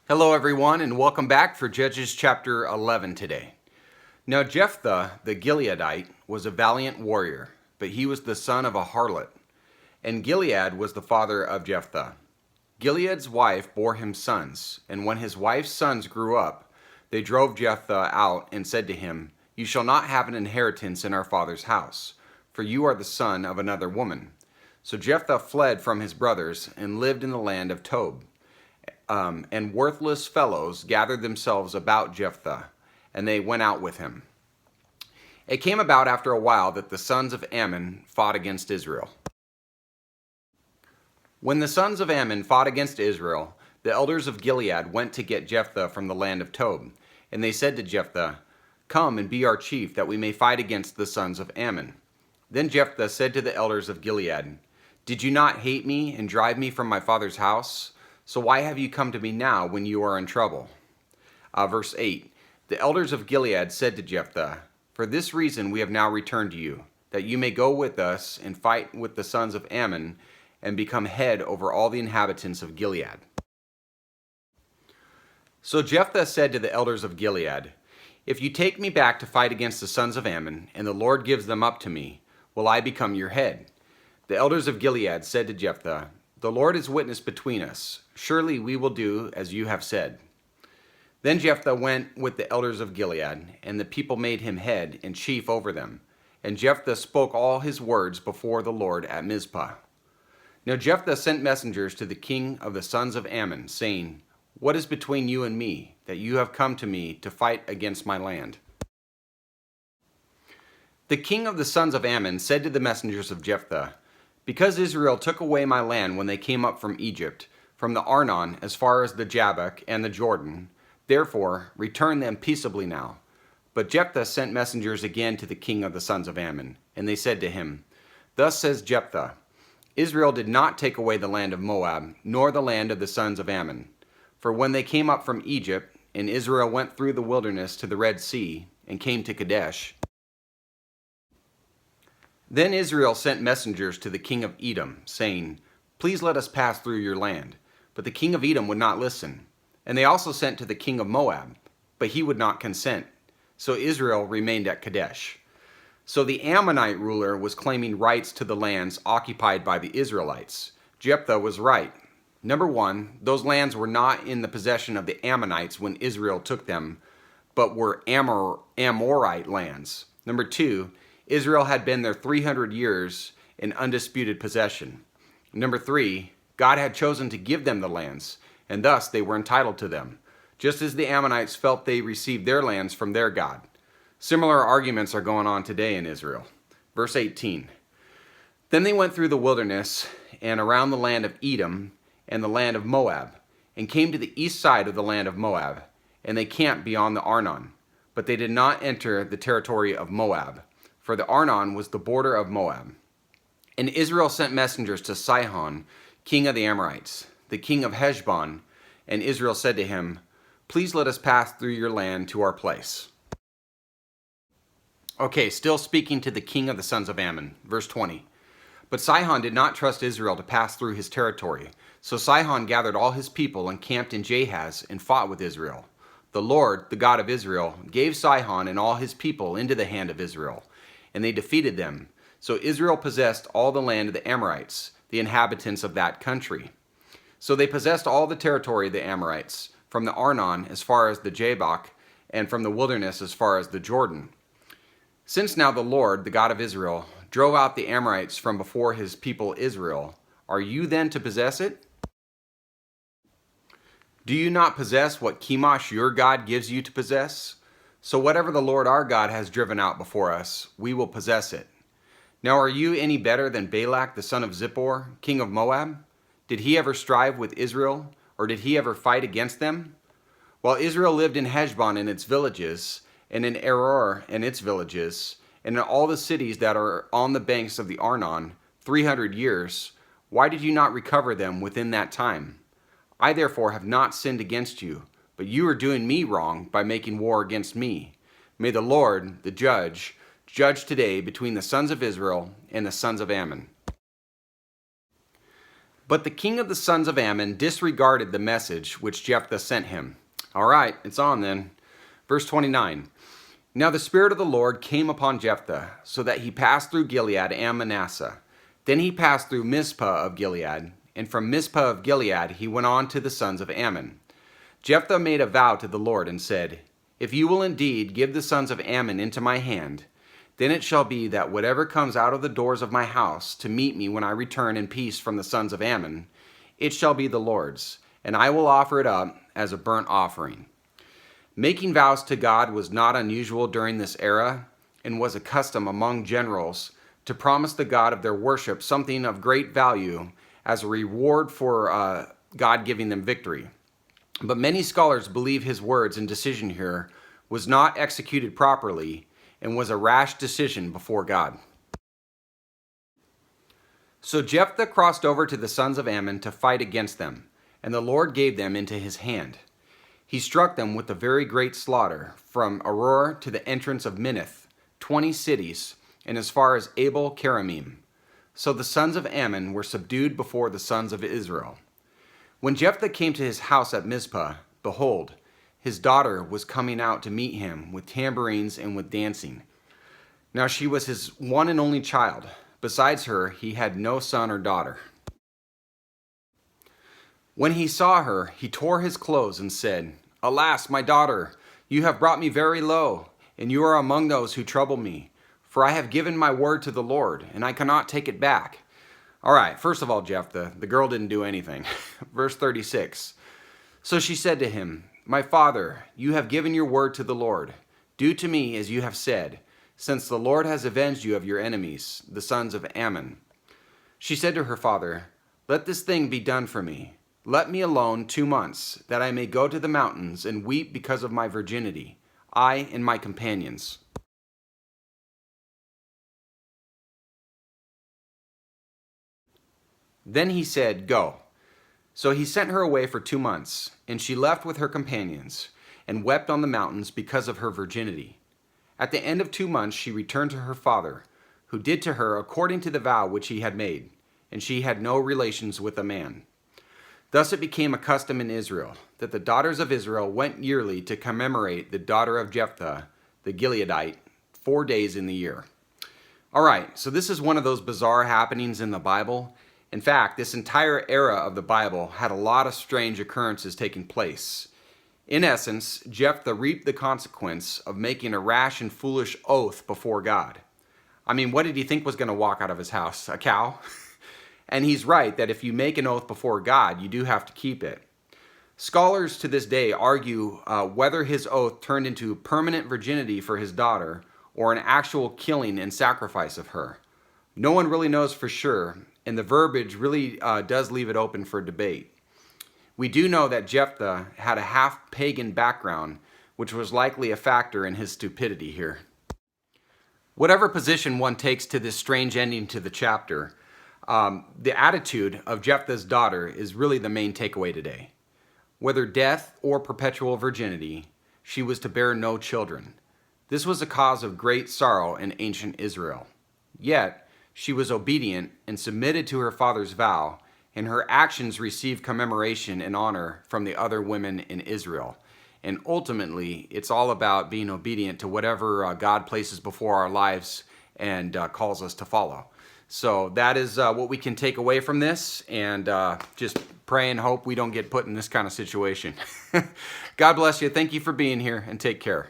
Hello everyone, and welcome back for Judges chapter 11 today. Now Jephthah the Gileadite was a valiant warrior, but he was the son of a harlot, and Gilead was the father of Jephthah. Gilead's wife bore him sons, and when his wife's sons grew up, they drove Jephthah out and said to him, "You shall not have an inheritance in our father's house, for you are the son of another woman." So Jephthah fled from his brothers and lived in the land of Tob. And worthless fellows gathered themselves about Jephthah, and they went out with him. It came about after a while that the sons of Ammon fought against Israel. When the sons of Ammon fought against Israel, the elders of Gilead went to get Jephthah from the land of Tob, and they said to Jephthah, "Come and be our chief, that we may fight against the sons of Ammon." Then Jephthah said to the elders of Gilead, "Did you not hate me and drive me from my father's house? So why have you come to me now when you are in trouble?" Verse 8, the elders of Gilead said to Jephthah, "For this reason we have now returned to you, that you may go with us and fight with the sons of Ammon and become head over all the inhabitants of Gilead." So Jephthah said to the elders of Gilead, "If you take me back to fight against the sons of Ammon, and the Lord gives them up to me, will I become your head?" The elders of Gilead said to Jephthah, "The Lord is witness between us. Surely we will do as you have said." Then Jephthah went with the elders of Gilead, and the people made him head and chief over them. And Jephthah spoke all his words before the Lord at Mizpah. Now Jephthah sent messengers to the king of the sons of Ammon, saying, "What is between you and me, that you have come to me to fight against my land?" The king of the sons of Ammon said to the messengers of Jephthah, "Because Israel took away my land when they came up from Egypt, from the Arnon as far as the Jabbok and the Jordan, therefore return them peaceably now." But Jephthah sent messengers again to the king of the sons of Ammon, and they said to him, "Thus says Jephthah, Israel did not take away the land of Moab, nor the land of the sons of Ammon. For when they came up from Egypt, and Israel went through the wilderness to the Red Sea, and came to Kadesh, then Israel sent messengers to the king of Edom, saying, "Please let us pass through your land." But the king of Edom would not listen. And they also sent to the king of Moab, but he would not consent. So Israel remained at Kadesh. So the Ammonite ruler was claiming rights to the lands occupied by the Israelites. Jephthah was right. Number one, those lands were not in the possession of the Ammonites when Israel took them, but were Amorite lands. Number two, Israel had been there 300 years in undisputed possession. Number three, God had chosen to give them the lands, and thus they were entitled to them, just as the Ammonites felt they received their lands from their God. Similar arguments are going on today in Israel. Verse 18, then they went through the wilderness and around the land of Edom and the land of Moab, and came to the east side of the land of Moab, and they camped beyond the Arnon. But they did not enter the territory of Moab, for the Arnon was the border of Moab. And Israel sent messengers to Sihon, king of the Amorites, the king of Heshbon, and Israel said to him, "Please let us pass through your land to our place." Okay, still speaking to the king of the sons of Ammon. Verse 20. But Sihon did not trust Israel to pass through his territory. So Sihon gathered all his people and camped in Jahaz and fought with Israel. The Lord, the God of Israel, gave Sihon and all his people into the hand of Israel, and they defeated them. So Israel possessed all the land of the Amorites, the inhabitants of that country. So they possessed all the territory of the Amorites, from the Arnon as far as the Jabbok, and from the wilderness as far as the Jordan. Since now the Lord, the God of Israel, drove out the Amorites from before his people Israel, are you then to possess it? Do you not possess what Chemosh your God gives you to possess? So whatever the Lord our God has driven out before us, we will possess it. Now are you any better than Balak the son of Zippor, king of Moab? Did he ever strive with Israel, or did he ever fight against them? While Israel lived in Heshbon and its villages, and in Aroer and its villages, and in all the cities that are on the banks of the Arnon, 300 years, why did you not recover them within that time? I therefore have not sinned against you, but you are doing me wrong by making war against me. May the Lord, the judge today between the sons of Israel and the sons of Ammon. But the king of the sons of Ammon disregarded the message which Jephthah sent him. All right, it's on then. Verse 29. Now the Spirit of the Lord came upon Jephthah, so that he passed through Gilead and Manasseh. Then he passed through Mizpah of Gilead, and from Mizpah of Gilead he went on to the sons of Ammon. Jephthah made a vow to the Lord and said, If you will indeed give the sons of Ammon into my hand, then it shall be that whatever comes out of the doors of my house to meet me when I return in peace from the sons of Ammon, it shall be the Lord's, and I will offer it up as a burnt offering. Making vows to God was not unusual during this era, and was a custom among generals to promise the God of their worship something of great value as a reward for God giving them victory. But many scholars believe his words and decision here was not executed properly and was a rash decision before God. So Jephthah crossed over to the sons of Ammon to fight against them, and the Lord gave them into his hand. He struck them with a very great slaughter, from Aroer to the entrance of Minnith, 20 cities, and as far as Abel Keramim. So the sons of Ammon were subdued before the sons of Israel. When Jephthah came to his house at Mizpah, behold, his daughter was coming out to meet him with tambourines and with dancing. Now she was his one and only child. Besides her, he had no son or daughter. When he saw her, he tore his clothes and said, Alas, my daughter, you have brought me very low, and you are among those who trouble me. For I have given my word to the Lord, and I cannot take it back. All right, first of all, Jephthah, the girl didn't do anything. Verse 36. So she said to him, My father, you have given your word to the Lord. Do to me as you have said, since the Lord has avenged you of your enemies, the sons of Ammon. She said to her father, Let this thing be done for me. Let me alone 2 months, that I may go to the mountains and weep because of my virginity, I and my companions. Then he said, Go. So he sent her away for 2 months, and she left with her companions, and wept on the mountains because of her virginity. At the end of 2 months she returned to her father, who did to her according to the vow which he had made, and she had no relations with a man. Thus it became a custom in Israel, that the daughters of Israel went yearly to commemorate the daughter of Jephthah, the Gileadite, 4 days in the year. All right, so this is one of those bizarre happenings in the Bible. In fact, this entire era of the Bible had a lot of strange occurrences taking place. In essence, Jephthah reaped the consequence of making a rash and foolish oath before God. I mean, what did he think was going to walk out of his house? A cow? And he's right that if you make an oath before God, you do have to keep it. Scholars to this day argue whether his oath turned into permanent virginity for his daughter or an actual killing and sacrifice of her. No one really knows for sure, and the verbiage really does leave it open for debate. We do know that Jephthah had a half-pagan background, which was likely a factor in his stupidity here. Whatever position one takes to this strange ending to the chapter, the attitude of Jephthah's daughter is really the main takeaway today. Whether death or perpetual virginity, she was to bear no children. This was a cause of great sorrow in ancient Israel. Yet, she was obedient and submitted to her father's vow, and her actions received commemoration and honor from the other women in Israel. And ultimately, it's all about being obedient to whatever God places before our lives and calls us to follow. So that is what we can take away from this, and just pray and hope we don't get put in this kind of situation. God bless you. Thank you for being here, and take care.